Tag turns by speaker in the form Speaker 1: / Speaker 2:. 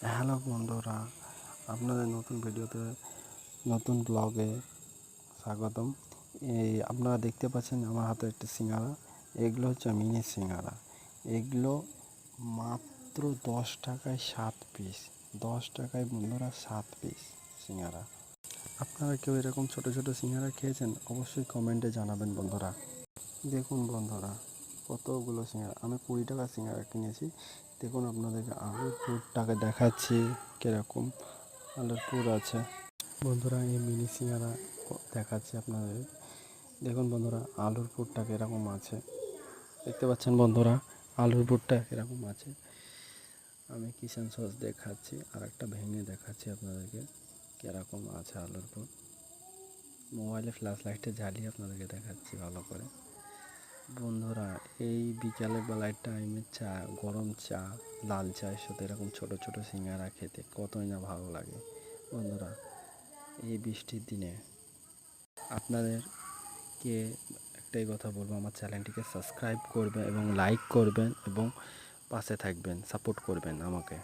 Speaker 1: Hello বন্ধুরা, আপনাদের নতুন ভিডিওতে নতুন ব্লগে স্বাগতম। আপনারা দেখতে পাচ্ছেন আমার হাতে একটা সিঙ্গারা। এগুলো হচ্ছে মিনি সিঙ্গারা। এগুলো মাত্র 10 টাকায় 7 পিস। 10 টাকায় বন্ধুরা 7 পিস সিঙ্গারা। আপনারা কেউ এরকম ছোট ছোট সিঙ্গারা খেয়েছেন? অবশ্যই কমেন্টে জানাবেন বন্ধুরা। দেখুন বন্ধুরা, কতগুলো সিঙ্গারা। আমি 20 টাকা সিঙ্গারা কিনেছি। দেখুন আপনাদেরকে আলুর পুরটাকে দেখাচ্ছি কীরকম আলুর পুর আছে। বন্ধুরা, এই মিনি সিঙ্গারা দেখাচ্ছি আপনাদের। দেখুন বন্ধুরা, আলুর পুরটা কীরকম আছে দেখতে পাচ্ছেন বন্ধুরা। আলুর পুরটা কীরকম আছে আমি কিচেন সস দেখাচ্ছি, আর একটা ভেঙে দেখাচ্ছি আপনাদেরকে কীরকম আছে আলুর পুর। মোবাইলে ফ্ল্যাশ লাইটে জ্বালিয়ে আপনাদেরকে দেখাচ্ছি ভালো করে। বন্ধুরা, এই বিকালের বেলায় টাইমে চা, গরম চা, লাল চায়ের সাথে এরকম ছোট ছোট সিঙ্গারা খেতে কতই না ভালো লাগে। বন্ধুরা, এই বৃষ্টির দিনে আপনাদেরকে একটাই কথা বলবো, আমার চ্যানেলটিকে সাবস্ক্রাইব করবেন এবং লাইক করবেন এবং পাশে থাকবেন, সাপোর্ট করবেন আমাকে।